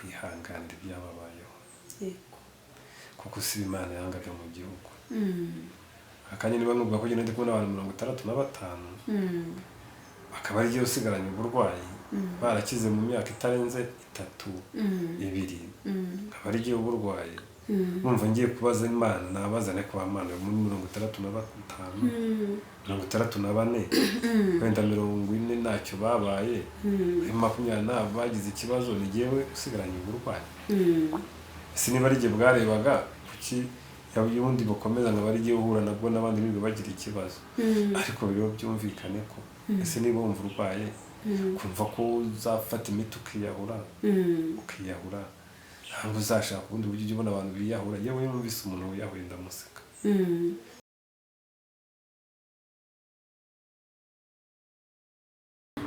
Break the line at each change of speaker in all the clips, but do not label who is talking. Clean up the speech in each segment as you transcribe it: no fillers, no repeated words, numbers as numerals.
kwihanganira ibyababayeho
yego
kuko si Imana yangaga mu gihugu akanya niba nubwo ko ndi kubona abantu 65 akaba ari giye usigaranye uburwayi barakize mu myaka itarenze 3 2 akaba ari giye uburwayi numva ngiye kubaza Imana nabazane kwa Imana muri 65 64 wenda 40 ntacyo babaye 20 bagize ikibazo nigiyewe usigaranye uburwayi ese niba ari giye bwarebaga kuki yundi bukomeza ngo bari giye uhura nabwo nabandi bigo bagira ikibazo ariko biro byumvikane ko ese niba wumva urwaye kumva ko uzafata imiti ukiyahura ntabwo uzashaka ubundi buryo ubona abantu biyahura yewe yumvise umuntu wiyahuye ndamuseka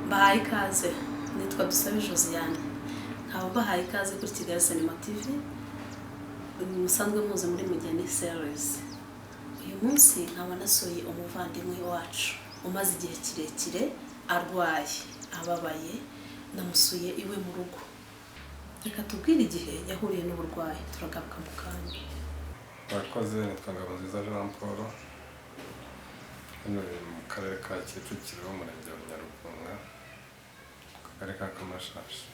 bahaye ikaze nitwa Dusabe Josiane nkaba bahaye ikaze kuri Kigali Cinema TV musanzwe muze muri Mugeni series uyu munsi nkaba nasuye umuvandimwe wacu umaze igihe kirekire arwaye ababaye namusuye iwe mu rugo reka tubwire igihe yahuriye n'uburwayi turagaruka mu kanya
Abakozi nitwa Ngabonziza Jean Paul hano mu karere ka Kicukiro umurenge wa Nyarugunga akarere ka Kamashashi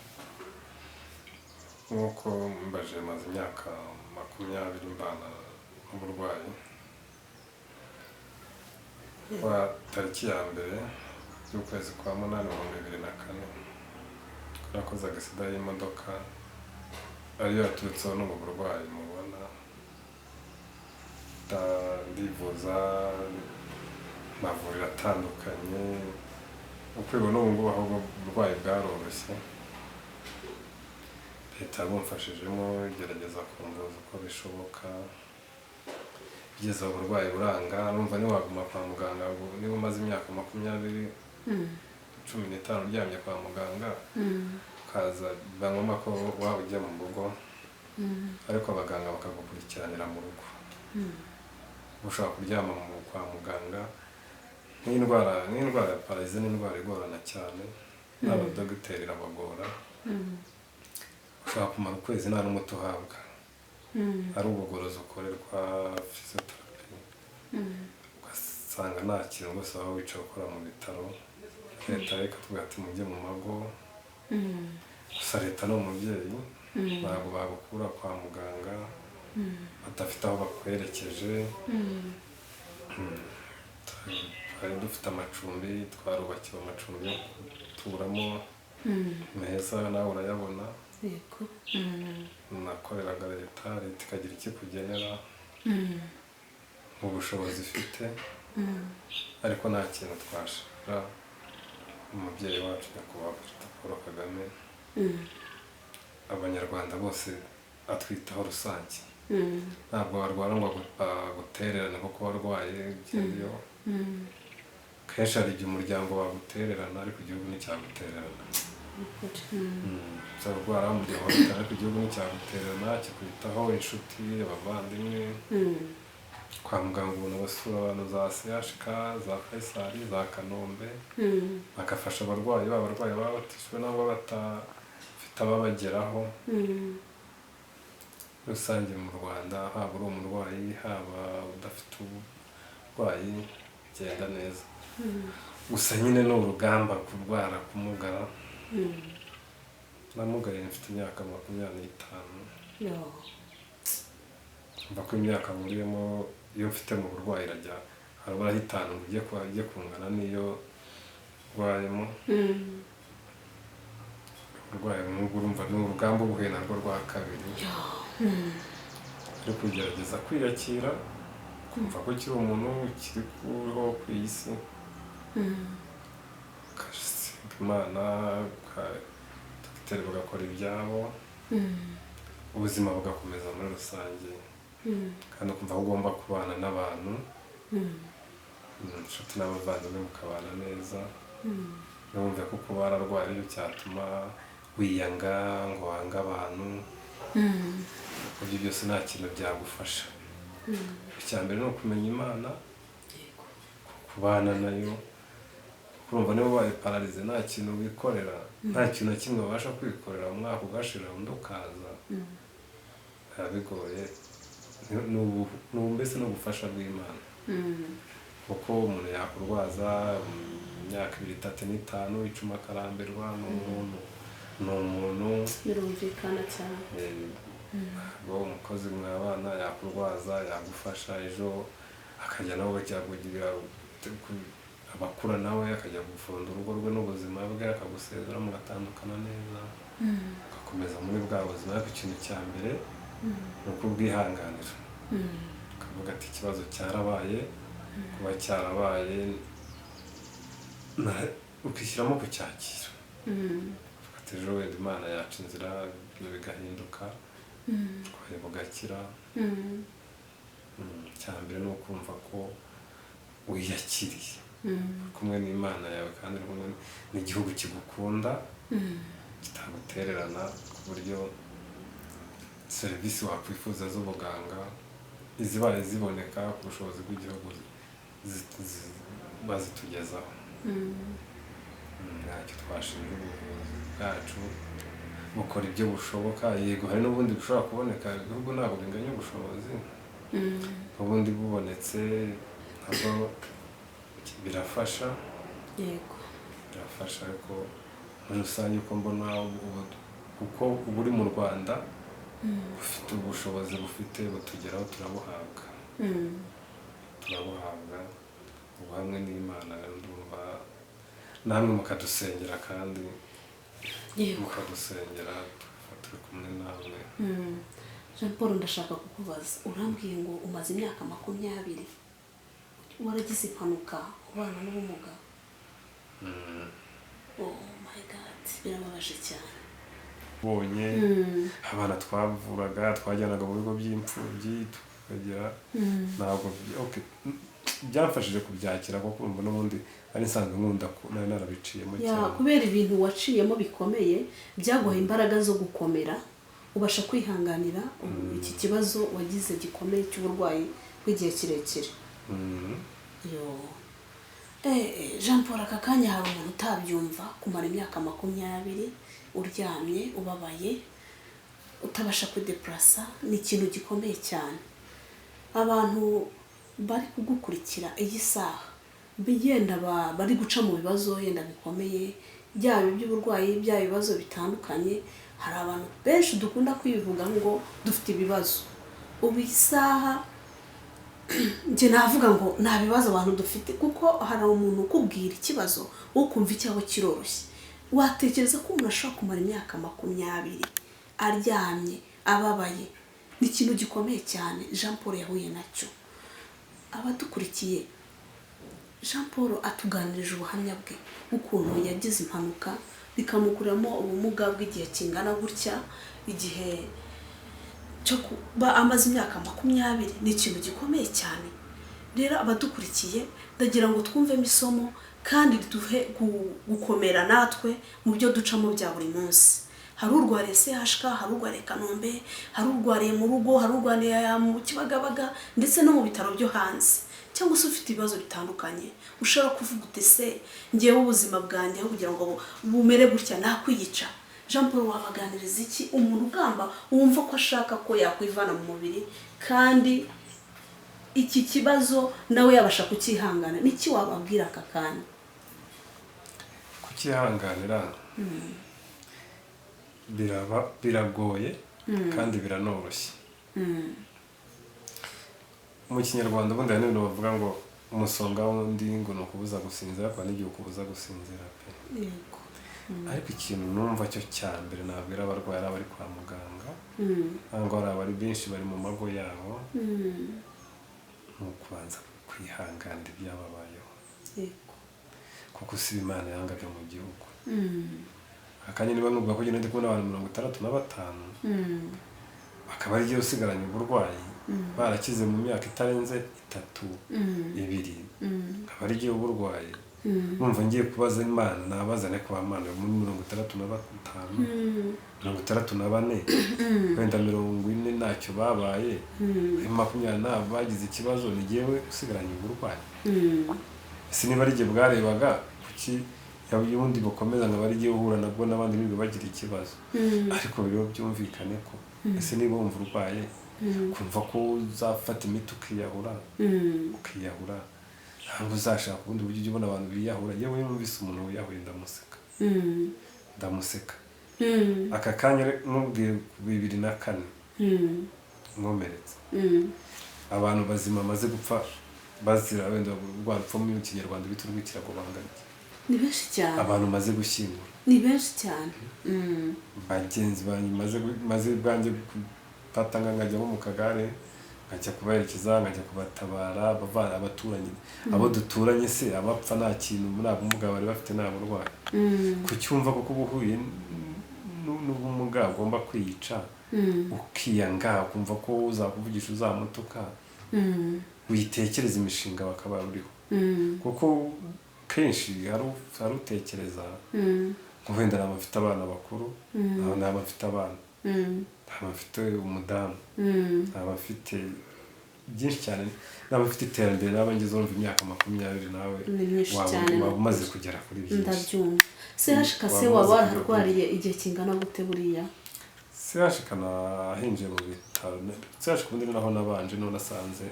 nk'uko mbaje maze imyaka 20 mbana n'uburwayi wa tariki ya mbere y'ukwezi kwa 8 2004 nakoze agisida y'imodoka ariyo yaturutseho n'ubu burwayi mubona ndivuza amavuriro atandukanye ukwego n'ubu ngubu aho uburwayi bwaroroshye leta yabumfashijemo igerageza kumbuza uko bishoboka igeze uburwayi buranga numva niwaguma kwa muganga niba umaze imyaka 20 15 uryamye kwa muganga ukaza bangoma ko waba ujya mu rugo ariko abaganga bakagukurikiranira mu rugo ushobora kuryama kwa muganga nk'indwara ya pararize n'indwara igorana cyane n'abadogiteri irabagora ushobora kumara ukwezi nta n'umuti uhabwa ari ubugorozi ukorerwa physiotherapy ugasanga nta kintu rwose waba wicaye ukora mu bitaro leta reka tuvuga ati mujye mu mago gusa leta ni umubyeyi ntabwo bagukura kwa muganga badafite aho bakwerekeje twari dufite amacumbi twarubakiwe amacumbi yo guturamo meza nawe urayabona nakoreraga leta ikagira ikikugenera mu bushobozi ifite ariko nta kintu twashira umubyeyi wacu nyakubahwa Perezida Paul Kagame abanyarwanda bose atwitaho rusange ntabwo warwara ngo gutererana kuko warwaye byendiyo kenshi hari igihe umuryango wagutererana ariko igihugu nticyagutererana zarwara umuryango wagutererana ariko igihugu nticyagutererana kikwitaho inshuti abavandimwe kwa muganga ubona basura abantu za CHK za Faisal za Kanombe bakafasha abarwayi baba batishwe nabo batafite ababageraho rusange mu Rwanda haba uri umurwayi haba udafite uburwayi genda neza gusa nyine ni urugamba kurwara kumugara namugaye mfite imyaka 25 mva ko imyaka muriyemo iyo mfite mu burwayi irajya harabura hitanu ugiye kungana niyo urwayemo urwaye n'ubwo urumva ni urugamba ubuhe narwo rwa kabiri ariko kugerageza kwiyakira kumva ko kiri umuntu kiri kuriho ku isi Imana dogiteri bagakora ibyabo ubuzima bugakomeza muri rusange kandi ukumva ko ugomba kubana n'abantu inshuti n'abavandimwe mukabana neza numva ko kuba wararwaye aricyo cyatuma wiyanga ngo wange abantu ibyo byose nta kintu byagufasha icya mbere ni ukumenya Imana kubana nayo kurumva niba ubaye pararize nta kintu wikorera nta kintu na kimwe wabasha kwikorera umwaka ugashira undi ukaza biba bigoye ni mbese n'ubufasha bw'Imana kuko umuntu yakurwaza imyaka 2, 3, 5 icuma akarambirwa ni umuntu
birumvikana cyane
ngo umukozi mwabana yakurwaza yagufasha ejo akajya nawe bakiyakugirira abakura nawe akajya gufunda urugo rwe n'ubuzima bwe akagusezera mugatandukana neza agakomeza muri bwa buzima ariko ikintu cya mbere ni ukubwihanganira ukavuga ati ikibazo cyarabaye kuba cyarabaye ukishyiramo kucyakira ufata ejo wenda Imana yaca inzira ibintu bigahinduka twaye bugakira cya mbere ni ukumva ko wiyakiriye kumwe n'Imana yawe kandi uri kumwe n'igihugu kigukunda kitagutererana ku buryo serivisi wakwifuza z'ubuganga izibaye ziboneka ku bushobozi bw'igihugu bazitugezaho ntacyo twashinzwe ubuvuzi bwacu bukora ibyo bushoboka yego hari n'ubundi bushobora kuboneka ibihugu ntabwo binganya ubushobozi ubundi bubonetse ntabwo birafasha
yego
birafasha ariko muri rusange uko mbona kuko ubu uri mu Rwanda ufite ubushobozi bufite butugeraho turabuhabwa ubu hamwe n'Imana ndumva namwe mukadusengera kandi mukadusengera turi kumwe namwe.
Jean Paul ndashaka kukubaza urambwiye ngo umaze imyaka 20 waragize impanuka ubana n'ubumuga oh my god birababaje cyane
bonye abana twavuraga twajyanaga mu bigo by'imfubyi tukagira ntabwo byamfashije kubyakira kuko urumva n'ubundi ari nsanzwe nkunda nari narabiciyemo cyane
kubera ibintu waciyemo bikomeye byaguha imbaraga zo gukomera ubasha kwihanganira iki kibazo wagize gikomeye cy'uburwayi bw'igihe kirekire Jean Paul aka kanya hari umuntu utabyumva kumara imyaka 20 uryamye ubabaye utabasha kudeplasa ni ikintu gikomeye cyane abantu bari kugukurikira iyi saha bigenda bari guca mu bibazo yenda bikomeye byaba by'uburwayi byaba ibibazo bitandukanye hari abantu benshi dukunda kwivuga ngo dufite ibibazo ubu isaha nje navuga ngo nta bibazo abantu dufite kuko hari umuntu ukubwira ikibazo ukumva icyaho kiroroshye watekereza ko umuntu ashobora kumara imyaka 20 aryamye ababaye ni ikintu gikomeye cyane Jean Paul yahuye nacyo abadukurikiye Jean Paul atuganirije ubuhamya bwe ukuntu yagize impanuka bikamukuramo ubumuga bw'igihe kingana gutya igihe cyo kuba amaze imyaka 20 ni ikintu gikomeye cyane rero abadukurikiye ndagira ngo twumvemo isomo kandi duhe gukomera natwe mu byo ducamo bya buri munsi hari urwariye CHK hari urwariye Kanombe hari urwariye mu rugo hari urwariye mu Kibagabaga ndetse no mu bitaro byo hanze cyangwa se ufite ibibazo bitandukanye ushobora kuvuga utese ngewe ubuzima bwanjye kugira ngo bumere gutya nakwiyica Jean Paul wabaganiriza iki umuntu ugamba wumva ko ashaka ko yakwivana mu mubiri kandi iki kibazo nawe yabasha kukihangana niki wababwira aka kanya
kukihanganira biragoye kandi biranoroshye mu Kinyarwanda ubundi hari n'ibintu bavuga ngo umusonga wundi ngo ni ukubuza gusinzira kwa n'igihe ukubuza gusinzira pe
yego
ariko ikintu numva cyo cya mbere nabwira abarwayi bari kwa muganga ngo ari benshi bari mu mago yabo nukubanza kwihanganira ibyababayeho
yego
kuko si Imana yangaga mu gihugu akanya niba nubwo ko ndi kubona abantu 65 bakaba ari giye usigaranye uburwayi barakize mu myaka itarenze 3 2 akaba ari giye uburwayi numva ngiye kubaza Imana nabazane kwa Imana muri 65 64 wenda 40 ntacyo babaye 20 bagize ikibazo ni giyewe usigaranye uburwayi ese niba ari giye bwarebaga kuki y'ubundi bukomeza ngo bari uhura nabwo n'abandi birirwa bagira ikibazo ariko rero byumvikane ko ese niba wumva urwaye kumva ko uzafata imiti ukiyahura ntabwo uzashaka ubundi buryo ujya ubona abantu biyahura yewe numvise umuntu wiyahuye ndamuseka aka kanya n'ubwiye 2004 nkomeretse abantu bazima maze gupfa bazira wenda rwarupfu mu kinyarwanda bita urw'ikirago bangana
ni benshi cyane
abantu maze gushyingura
ni benshi cyane
bagenzi banyu maze bwanjye batanga nkajya mu kagare nkajya kubaherekeza nkajya kubatabara bavana abaturanyi abo duturanye se abapfa nta kintu muri abo mugabo bari bafite nta burwayi kucyumva kuko ubuhuye n'ubumuga ugomba kwiyica ukiyanga ukumva ko uzakuvugisha uzamutuka witekereza imishinga bakaba uriho kuko kenshi hari utekereza ngo wenda ntabwo afite abana bakuru ntabwo afite abana ntabwo afite umudamu ntabwo afite byinshi cyane ntabwo afite iterambere ntabwo ngeze urumva imyaka 20 nawe waba umaze kugera kuri byinshi
ndabyumva se waba wararwariye igihe kingana gute buriya
sehashikana ahinjiye mu bitaro sehashika ubundi naho nabanje no nasanze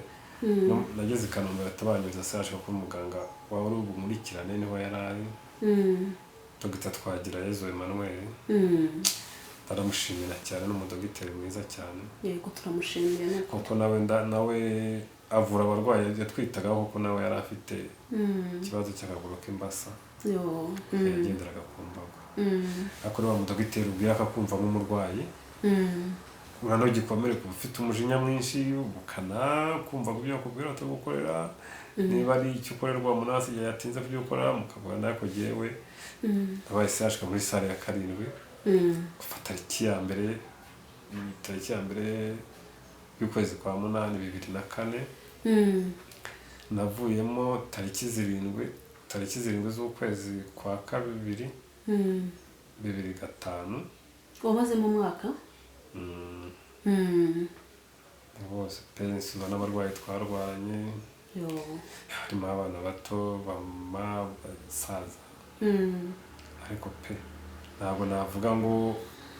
nageze i Kanombe batabanyuza sehashika ko umuganga waba uri bumurikirane niho yarari Dr. Twagirayezu Emmanuel taramushimira cyane n'umudogiteri mwiza cyane
yego turamushimira
kuko nawe avura abarwayi yatwitagaho kuko nawe yari afite ikibazo cy'akaguru k'imbasa yagenderaga ku mbago ariko wa mudogiteri ubwira akakumva nk'umurwayi urano gikomere kuba ufite umujinya mwinshi ubukana kumva ko ibyo kubwira utagukorera niba ari icyo ukorerwa munasi yatinze kubyo ukora mukavuga nako jewe abaye sashika muri sale ya 7 gufata tariki ya mbere y'ukwezi kwa 8 2004 navuyemo tariki 7 z'ukwezi kwa 2 2005
wamaze mu mwaka
bose pensi n'abarwayi twarwanye harimo abana bato bama basaza ariko pe ntabwo navuga ngo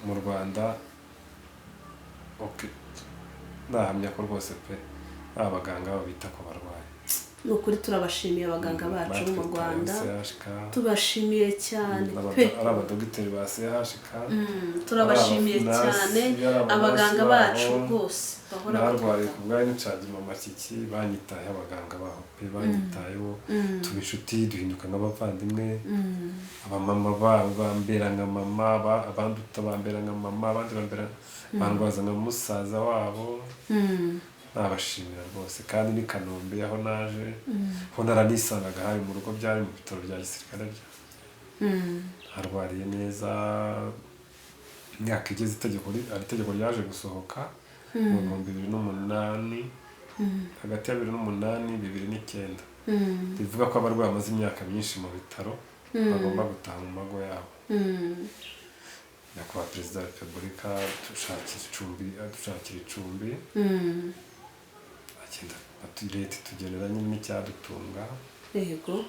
mu Rwanda nahamya ko rwose pe abaganga babita ku barwayi
nukuri turabashimiye abaganga bacu mu Rwanda tubashimiye cyane
pe ari abadogiteri ba CHK
turabashimiye cyane abaganga bacu rwose bahora
barwaye ku bwayo n'icagi mu makiki banyitaye abaganga baho pe banyitayeho tubishuti duhinduka nk'abavandimwe abamama bambera nka mama abandi utabambera nka mama abandi bambera bandwaza nka musaza wabo nabashimira rwose kandi ni Kanombe aho naje ho naranisangaga hari mu rugo byari mu bitaro bya gisirikare harwariye neza imyaka igeze itegeko ryaje gusohoka mu 2008 hagati ya 2008 2009 bivuga ko abarwayi bamaze imyaka myinshi mu bitaro bagomba gutaha mu mago yabo nyakubahwa perezida wa repubulika dushakira icumbi leta tugenera n'icyadutunga
yego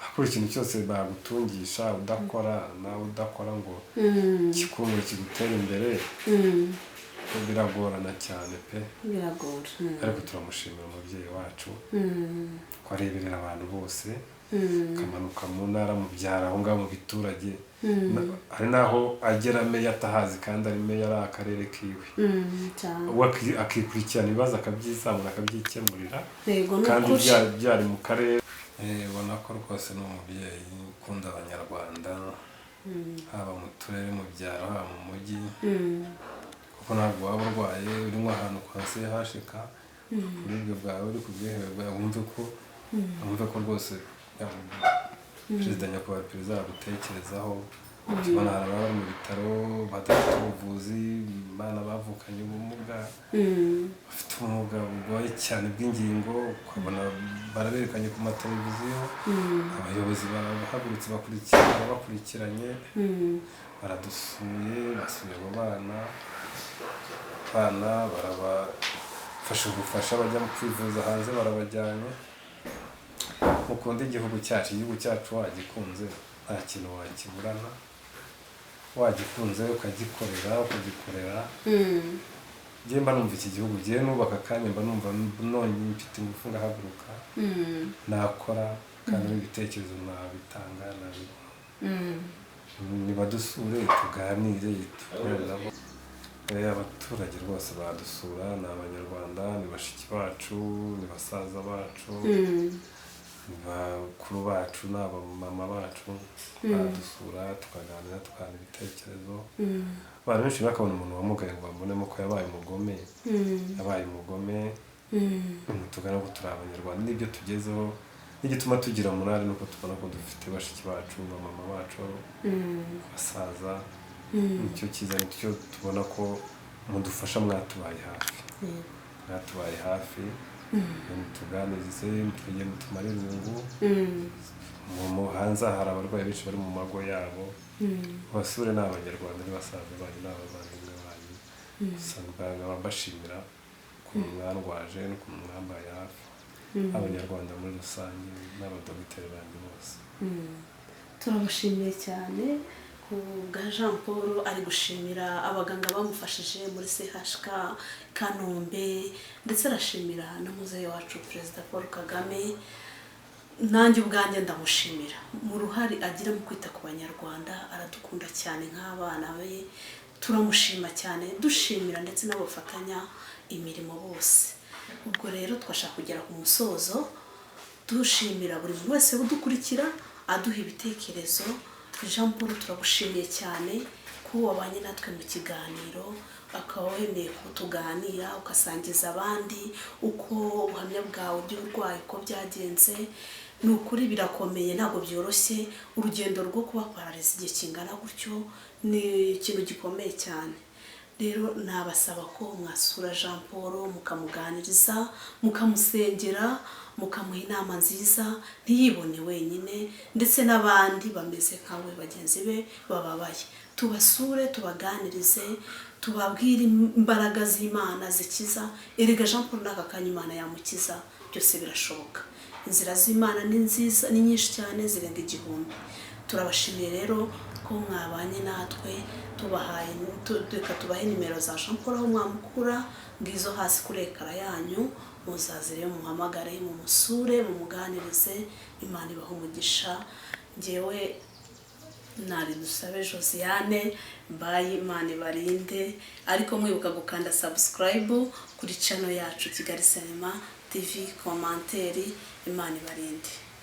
akora ikintu cyose bagutungisha udakora nawe udakora ngo kikumwe kigutere imbere biragorana cyane pe
biragora
ariko turamushimira umubyeyi wacu ko areberera abantu bose kamanuka mu ntara mu byaro aho ngaho mu biturage hari naho agera meya atahazi kandi ari meya ari akarere kiwe akikurikirana ibibazo akabyizamura akabyikemurira kandi byari mu karere ubona ko rwose ni umubyeyi ukunda abanyarwanda haba mu turere mu byaro haba mu mujyi kuko ntabwo waba urwaye urimo ahantu kwa CHK uburibwe bwawe uri ku bwihebe bwawe wumve ko rwose perezida nyakubahwa perezida agutekerezaho tubona hari ababa mu bitaro badafite ubuvuzi abana bavukanye ubumuga bafite ubumuga bugoye cyane bw'ingingo ukabona baraberekanye ku mateleviziyo abayobozi barahagurutse bakurikiranye baradusuye basuye abo bana barabafasha ubufasha bajya mu kwivuza hanze barabajyanye ukunda igihugu cyacu wagikunze nta kintu wakiburana, wagikunze ukagikorera njye mba numva iki gihugu ngiye nubaka kandi mba numva nongeye mfite ingufu ngahaguruka nakora kandi n'ibitekerezo nabitanga nibadusure tuganire tukoreramo. Abaturage rwose badusura ni abanyarwanda, ni bashiki bacu, ni basaza bacu, ni bakuru bacu, ni abamama bacu, badusura tukaganira tukana ibitekerezo. Abantu benshi bakabona umuntu wamugaye ngo bambonemo ko yabaye umugome, tugana ko turi abanyarwanda n'ibyo tugezeho n'igituma tugira morale nuko tubona ko dufite bashiki bacu, abamama bacu, basaza. Nicyo cyiza, nicyo tubona ko mudufasha, mwatubaye hafi tuganirize, twigire mutumare irungu. Hanze hari abarwayi benshi bari mu mago yabo, basure ni abanyarwanda, ni basaza banyu, ni abavandimwe banyu. Usanga bashimira ukuntu mwarwaje n'ukuntu mwambaye hafi, abanyarwanda muri rusange n'abadogiteri banyu bose.
Turabashimiye cyane ku bwa Jean Paul, ari gushimira abaganga bamufashije muri CHK Kanombe, ndetse arashimira na muzehe wacu Perezida Paul Kagame. Nanjye ubwanjye ndamushimira mu ruhare agira mu kwita ku banyarwanda, aradukunda cyane nk'abana be, turamushima cyane, dushimira ndetse n'abafatanya imirimo bose. Ubwo rero twashaka kugera ku musozo dushimira buri wese udukurikira aduha ibitekerezo. Jean Paul turagushimiye cyane ko wabanye natwe mu kiganiro, akaba wemeye ko tuganira ukasangiza abandi uko ubuhamya bwawe by'uburwayi uko byagenze. Ni ukuri birakomeye, ntabwo byoroshye, urugendo rwo kuba pararize igihe kingana gutyo ni ikintu gikomeye cyane. Rero nabasaba ko mwasura Jean Paul mukamuganiriza, mukamusengera, mukamuha inama nziza, ntiyibone wenyine, ndetse n'abandi bameze nkawe bagenzi be bababaye. Tubasure, tubaganirize, tubabwire imbaraga z'Imana zikiza. Erega Jean Paul n'aka kanya Imana yamukiza, byose birashoboka. Inzira z'Imana ni nziza, ni nyinshi cyane, zirenga 1000. Turabashimiye rero ko mwabanye natwe, tubahe nimero za Jean Paul aho mwamukura, ngizo hasi kuri ekara yanyu. Muzazire muhamagare, mumusure, mumuganirize. Imana ibahe umugisha. Ngewe Naridusabe Josiane, bye, Imana ibarinde. Ariko mwibuka gukanda subscribe kuri channel yacu Kigali Cinema TV, komanteri. Imana ibarinde.